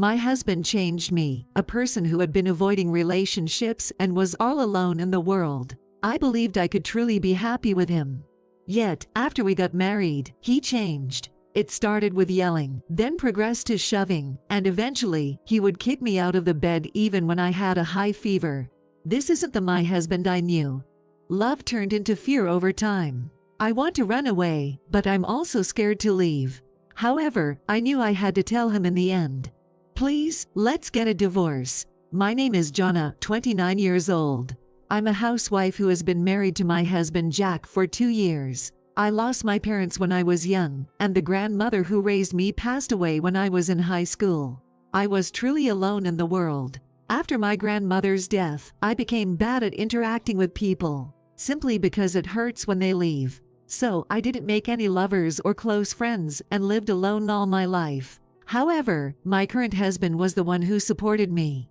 My husband changed me, a person who had been avoiding relationships and was all alone in the world. I believed I could truly be happy with him. Yet, after we got married, he changed. It started with yelling, then progressed to shoving, and eventually, he would kick me out of the bed even when I had a high fever. This isn't the my husband I knew. Love turned into fear over time. I want to run away, but I'm also scared to leave. However, I knew I had to tell him in the end. Please, let's get a divorce. My name is Jonna, 29 years old. I'm a housewife who has been married to my husband Jack for 2 years. I lost my parents when I was young, and the grandmother who raised me passed away when I was in high school. I was truly alone in the world. After my grandmother's death, I became bad at interacting with people, simply because it hurts when they leave. So I didn't make any lovers or close friends and lived alone all my life. However, my current husband was the one who supported me.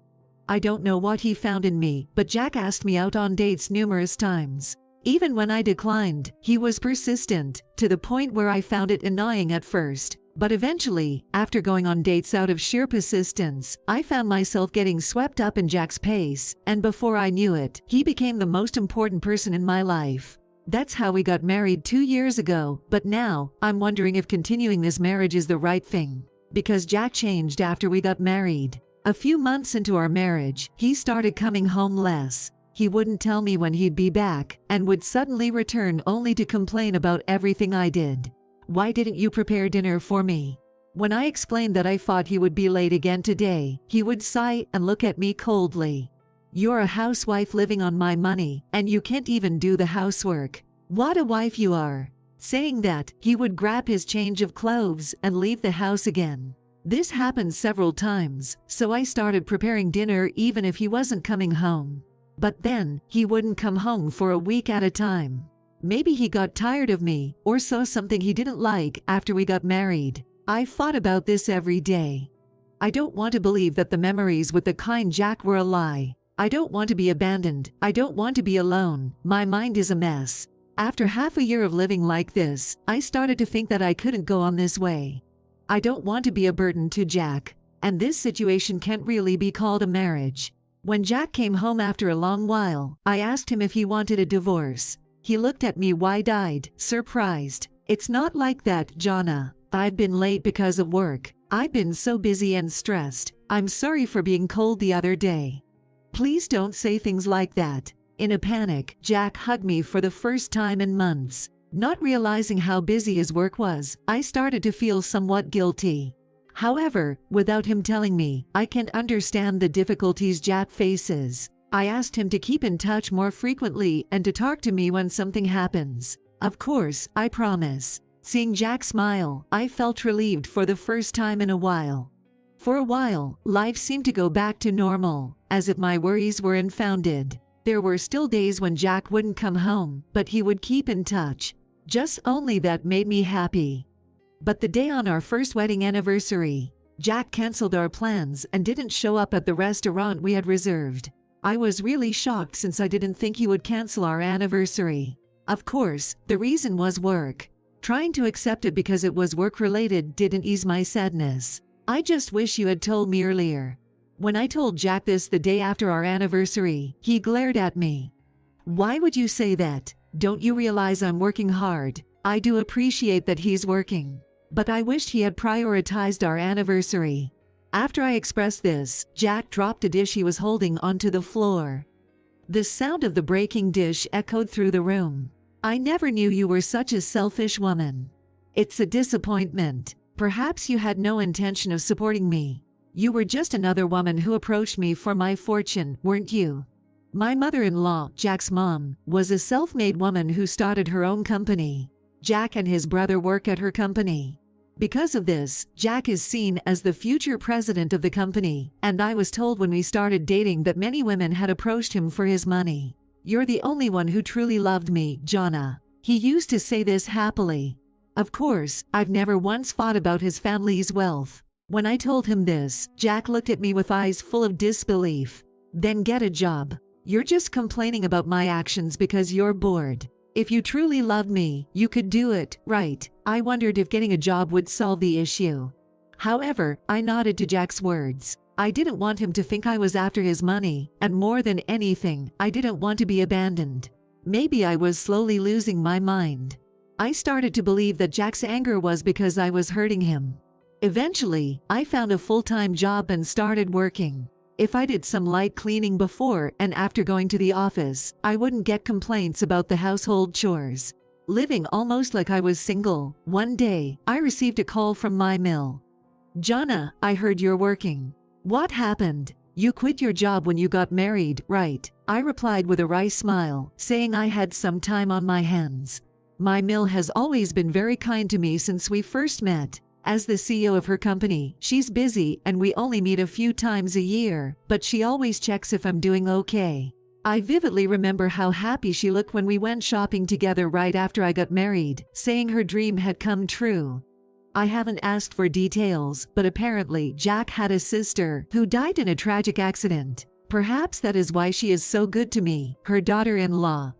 I don't know what he found in me, but Jack asked me out on dates numerous times. Even when I declined, he was persistent, to the point where I found it annoying at first. But eventually, after going on dates out of sheer persistence, I found myself getting swept up in Jack's pace, and before I knew it, he became the most important person in my life. That's how we got married 2 years ago, but now, I'm wondering if continuing this marriage is the right thing. Because Jack changed after we got married. A few months into our marriage, he started coming home less. He wouldn't tell me when he'd be back, and would suddenly return only to complain about everything I did. Why didn't you prepare dinner for me? When I explained that I thought he would be late again today, he would sigh and look at me coldly. You're a housewife living on my money, and you can't even do the housework. What a wife you are. Saying that, he would grab his change of clothes and leave the house again. This happened several times, so I started preparing dinner even if he wasn't coming home. But then, he wouldn't come home for a week at a time. Maybe he got tired of me, or saw something he didn't like after we got married. I thought about this every day. I don't want to believe that the memories with the kind Jack were a lie. I don't want to be abandoned. I don't want to be alone. My mind is a mess. After half a year of living like this, I started to think that I couldn't go on this way. I don't want to be a burden to Jack, and this situation can't really be called a marriage. When Jack came home after a long while, I asked him if he wanted a divorce. He looked at me wide-eyed, surprised. It's not like that, Jonna. I've been late because of work. I've been so busy and stressed. I'm sorry for being cold the other day. Please don't say things like that. In a panic, Jack hugged me for the first time in months. Not realizing how busy his work was, I started to feel somewhat guilty. However, without him telling me, I can understand the difficulties Jack faces. I asked him to keep in touch more frequently and to talk to me when something happens. Of course, I promise. Seeing Jack smile, I felt relieved for the first time in a while. For a while, life seemed to go back to normal, as if my worries were unfounded. There were still days when Jack wouldn't come home, but he would keep in touch. Just only that made me happy. But the day on our first wedding anniversary, Jack canceled our plans and didn't show up at the restaurant we had reserved. I was really shocked since I didn't think he would cancel our anniversary. Of course, the reason was work. Trying to accept it because it was work-related didn't ease my sadness. I just wish you had told me earlier. When I told Jack this the day after our anniversary, he glared at me. Why would you say that? Don't you realize I'm working hard? I do appreciate that he's working. But I wished he had prioritized our anniversary. After I expressed this, Jack dropped a dish he was holding onto the floor. The sound of the breaking dish echoed through the room. I never knew you were such a selfish woman. It's a disappointment. Perhaps you had no intention of supporting me. You were just another woman who approached me for my fortune, weren't you? My mother-in-law, Jack's mom, was a self-made woman who started her own company. Jack and his brother work at her company. Because of this, Jack is seen as the future president of the company, and I was told when we started dating that many women had approached him for his money. You're the only one who truly loved me, Jonna. He used to say this happily. Of course, I've never once thought about his family's wealth. When I told him this, Jack looked at me with eyes full of disbelief. Then get a job. You're just complaining about my actions because you're bored. If you truly loved me, you could do it, right? I wondered if getting a job would solve the issue. However, I nodded to Jack's words. I didn't want him to think I was after his money, and more than anything, I didn't want to be abandoned. Maybe I was slowly losing my mind. I started to believe that Jack's anger was because I was hurting him. Eventually, I found a full-time job and started working. If I did some light cleaning before and after going to the office, I wouldn't get complaints about the household chores. Living almost like I was single, one day, I received a call from my mill. "Jonna, I heard you're working. What happened? You quit your job when you got married, right?" I replied with a wry smile, saying I had some time on my hands. My mill has always been very kind to me since we first met. As the CEO of her company, she's busy and we only meet a few times a year, but she always checks if I'm doing okay. I vividly remember how happy she looked when we went shopping together right after I got married, saying her dream had come true. I haven't asked for details, but apparently Jack had a sister who died in a tragic accident. Perhaps that is why she is so good to me, her daughter-in-law.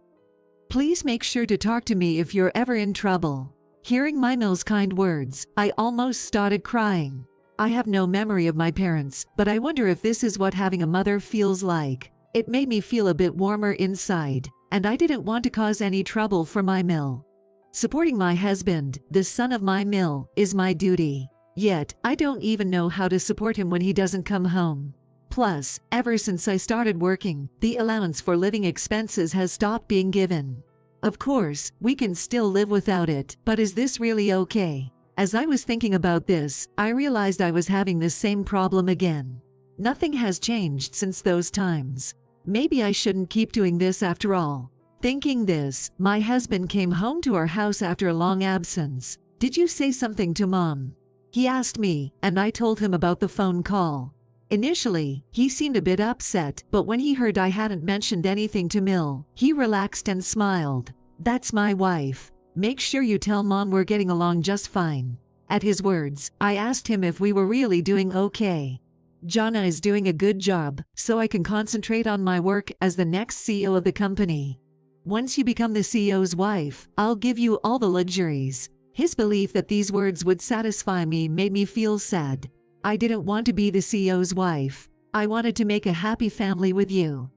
Please make sure to talk to me if you're ever in trouble. Hearing my mill's kind words, I almost started crying. I have no memory of my parents, but I wonder if this is what having a mother feels like. It made me feel a bit warmer inside, and I didn't want to cause any trouble for my mill. Supporting my husband, the son of my mill, is my duty. Yet, I don't even know how to support him when he doesn't come home. Plus, ever since I started working, the allowance for living expenses has stopped being given. Of course, we can still live without it, but is this really okay? As I was thinking about this, I realized I was having the same problem again. Nothing has changed since those times. Maybe I shouldn't keep doing this after all. Thinking this, my husband came home to our house after a long absence. "Did you say something to Mom?" he asked me, and I told him about the phone call. Initially, he seemed a bit upset, but when he heard I hadn't mentioned anything to Mill, he relaxed and smiled. "That's my wife. Make sure you tell Mom we're getting along just fine." At his words, I asked him if we were really doing okay. "Jonna is doing a good job, so I can concentrate on my work as the next CEO of the company. Once you become the CEO's wife, I'll give you all the luxuries." His belief that these words would satisfy me made me feel sad. I didn't want to be the CEO's wife. I wanted to make a happy family with you.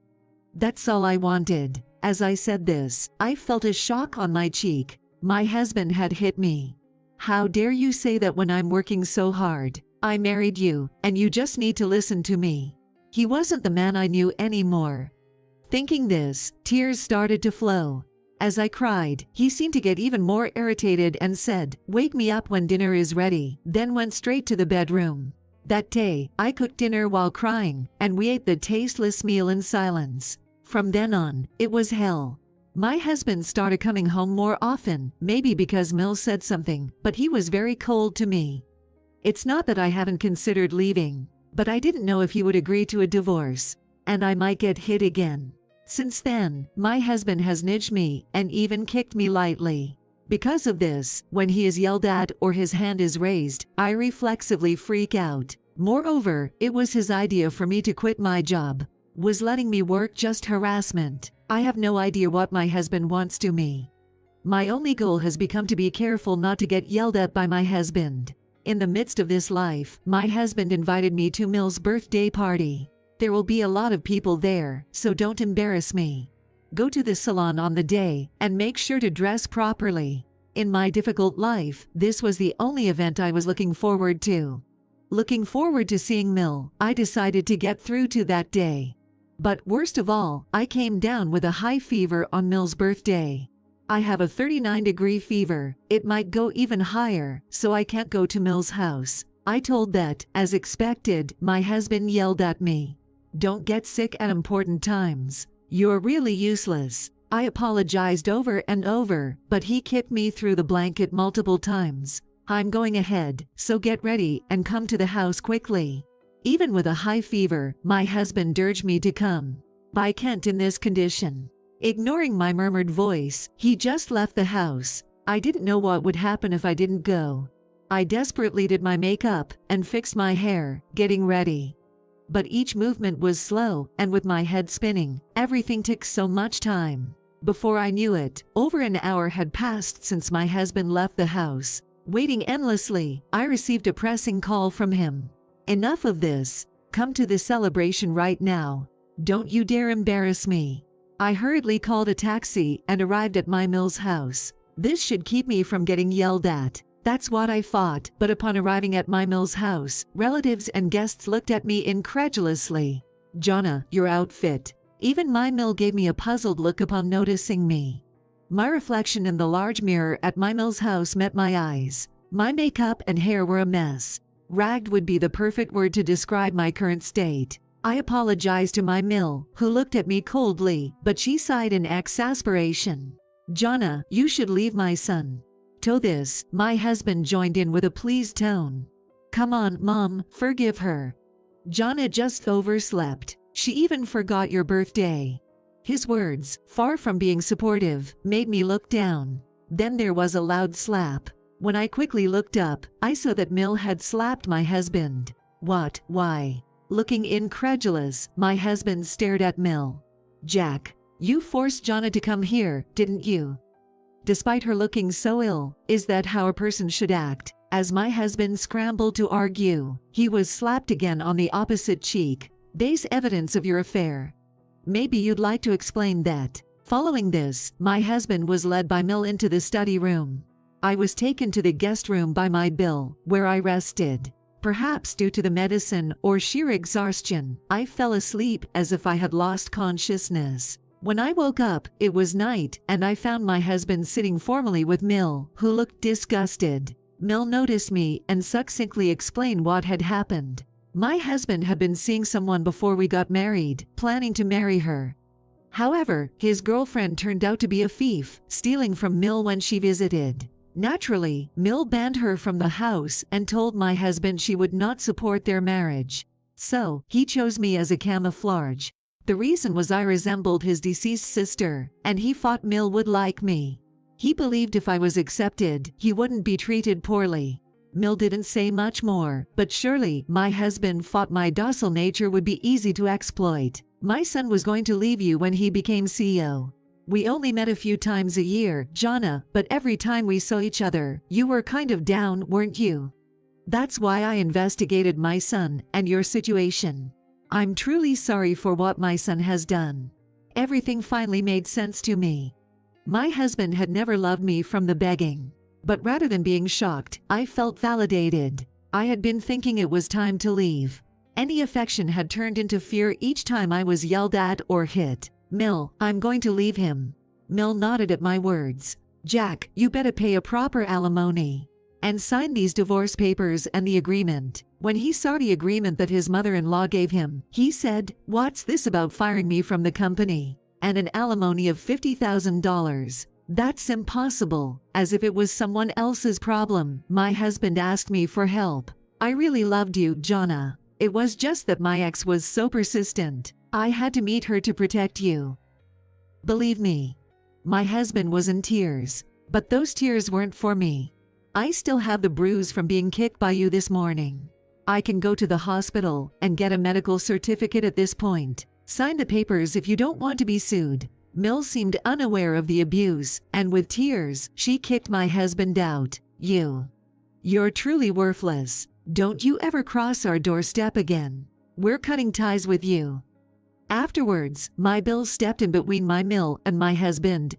That's all I wanted. As I said this, I felt a shock on my cheek. My husband had hit me. "How dare you say that when I'm working so hard? I married you, and you just need to listen to me." He wasn't the man I knew anymore. Thinking this, tears started to flow. As I cried, he seemed to get even more irritated and said, "Wake me up when dinner is ready," then went straight to the bedroom. That day, I cooked dinner while crying, and we ate the tasteless meal in silence. From then on, it was hell. My husband started coming home more often, maybe because Mill said something, but he was very cold to me. It's not that I haven't considered leaving, but I didn't know if he would agree to a divorce, and I might get hit again. Since then, my husband has nudged me and even kicked me lightly. Because of this, when he is yelled at or his hand is raised, I reflexively freak out. Moreover, it was his idea for me to quit my job. Was letting me work just harassment? I have no idea what my husband wants to me. My only goal has become to be careful not to get yelled at by my husband. In the midst of this life, my husband invited me to Mill's birthday party. There will be a lot of people there, so don't embarrass me. Go to the salon on the day, and make sure to dress properly. In my difficult life, this was the only event I was looking forward to. Looking forward to seeing Mill, I decided to get through to that day. But worst of all, I came down with a high fever on Mill's birthday. I have a 39-degree fever, it might go even higher, so I can't go to Mill's house. I told that, as expected, my husband yelled at me. "Don't get sick at important times. You're really useless." I apologized over and over, but he kicked me through the blanket multiple times. "I'm going ahead, so get ready and come to the house quickly." Even with a high fever, my husband urged me to come. I can't in this condition. Ignoring my murmured voice, he just left the house. I didn't know what would happen if I didn't go. I desperately did my makeup and fixed my hair, getting ready. But each movement was slow, and with my head spinning, everything took so much time. Before I knew it, over an hour had passed since my husband left the house. Waiting endlessly, I received a pressing call from him. Enough of this. Come to the celebration right now. Don't you dare embarrass me. I hurriedly called a taxi and arrived at my Mill's house. This should keep me from getting yelled at. That's what I thought, but upon arriving at my Mill's house, relatives and guests looked at me incredulously. "Jonna, your outfit." Even my Mill gave me a puzzled look upon noticing me. My reflection in the large mirror at my Mill's house met my eyes. My makeup and hair were a mess. Ragged would be the perfect word to describe my current state. I apologized to my Mill, who looked at me coldly, but she sighed in exasperation. "Jonna, you should leave my son." To this, my husband joined in with a pleased tone. "Come on, Mom, forgive her. Jonna just overslept. She even forgot your birthday." His words, far from being supportive, made me look down. Then there was a loud slap. When I quickly looked up, I saw that Mill had slapped my husband. "What? Why?" Looking incredulous, my husband stared at Mill. "Jack, you forced Jonna to come here, didn't you?" Despite her looking so ill, is that how a person should act? As my husband scrambled to argue, he was slapped again on the opposite cheek. "There's evidence of your affair. Maybe you'd like to explain that." Following this, my husband was led by Mill into the study room. I was taken to the guest room by my Bill, where I rested. Perhaps due to the medicine or sheer exhaustion, I fell asleep as if I had lost consciousness. When I woke up, it was night, and I found my husband sitting formally with Mill, who looked disgusted. Mill noticed me and succinctly explained what had happened. My husband had been seeing someone before we got married, planning to marry her. However, his girlfriend turned out to be a thief, stealing from Mill when she visited. Naturally, Mill banned her from the house and told my husband she would not support their marriage. So, he chose me as a camouflage. The reason was I resembled his deceased sister, and he thought Mill would like me. He believed if I was accepted, he wouldn't be treated poorly. Mill didn't say much more, but surely my husband thought my docile nature would be easy to exploit. "My son was going to leave you when he became CEO. We only met a few times a year, Jonna, but every time we saw each other, you were kind of down, weren't you? That's why I investigated my son and your situation. I'm truly sorry for what my son has done." Everything finally made sense to me. My husband had never loved me from the begging. But rather than being shocked, I felt validated. I had been thinking it was time to leave. Any affection had turned into fear each time I was yelled at or hit. "Mill, I'm going to leave him." Mill nodded at my words. "Jack, you better pay a proper alimony and sign these divorce papers and the agreement." When he saw the agreement that his mother-in-law gave him, he said, "What's this about firing me from the company? And an alimony of $50,000. That's impossible." As if it was someone else's problem, my husband asked me for help. "I really loved you, Jonna. It was just that my ex was so persistent. I had to meet her to protect you." Believe me, my husband was in tears. But those tears weren't for me. "I still have the bruise from being kicked by you this morning. I can go to the hospital and get a medical certificate at this point. Sign the papers if you don't want to be sued." Mill seemed unaware of the abuse, and with tears, she kicked my husband out. You're truly worthless. Don't you ever cross our doorstep again. We're cutting ties with you." Afterwards, my Bill stepped in between my Mill and my husband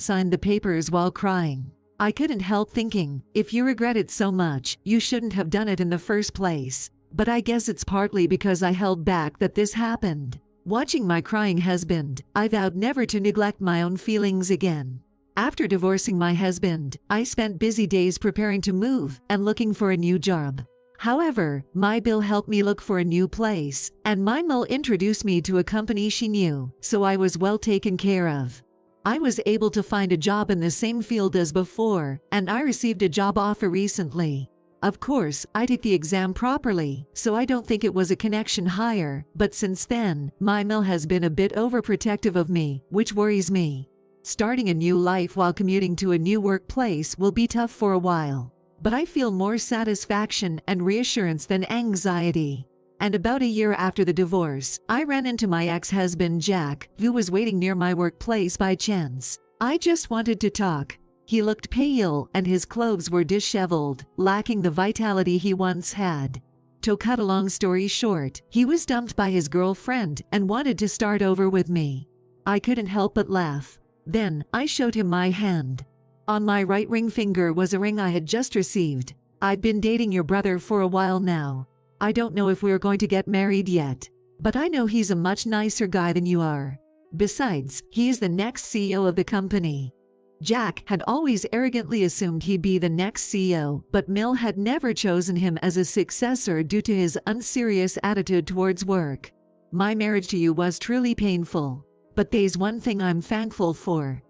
signed the papers while crying. I couldn't help thinking, if you regret it so much, you shouldn't have done it in the first place. But I guess it's partly because I held back that this happened. Watching my crying husband, I vowed never to neglect my own feelings again. After divorcing my husband, I spent busy days preparing to move and looking for a new job. However, my Bill helped me look for a new place, and my Mill introduced me to a company she knew, so I was well taken care of. I was able to find a job in the same field as before, and I received a job offer recently. Of course, I took the exam properly, so I don't think it was a connection hire, but since then, my Mill has been a bit overprotective of me, which worries me. Starting a new life while commuting to a new workplace will be tough for a while, but I feel more satisfaction and reassurance than anxiety. And about a year after the divorce, I ran into my ex-husband Jack, who was waiting near my workplace by chance. I just wanted to talk. He looked pale and his clothes were disheveled, lacking the vitality he once had. To cut a long story short, he was dumped by his girlfriend and wanted to start over with me. I couldn't help but laugh. Then, I showed him my hand. On my right ring finger was a ring I had just received. "I've been dating your brother for a while now. I don't know if we're going to get married yet, but I know he's a much nicer guy than you are. Besides, he is the next CEO of the company." Jack had always arrogantly assumed he'd be the next CEO, but Mill had never chosen him as a successor due to his unserious attitude towards work. "My marriage to you was truly painful, but there's one thing I'm thankful for.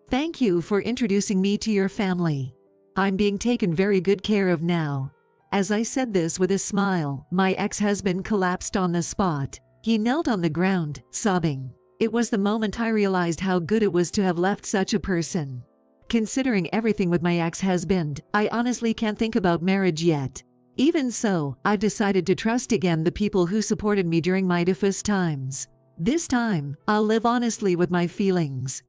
Thank you for introducing me to your family. I'm being taken very good care of now." As I said this with a smile, my ex-husband collapsed on the spot. He knelt on the ground, sobbing. It was the moment I realized how good it was to have left such a person. Considering everything with my ex-husband, I honestly can't think about marriage yet. Even so, I've decided to trust again the people who supported me during my toughest times. This time, I'll live honestly with my feelings.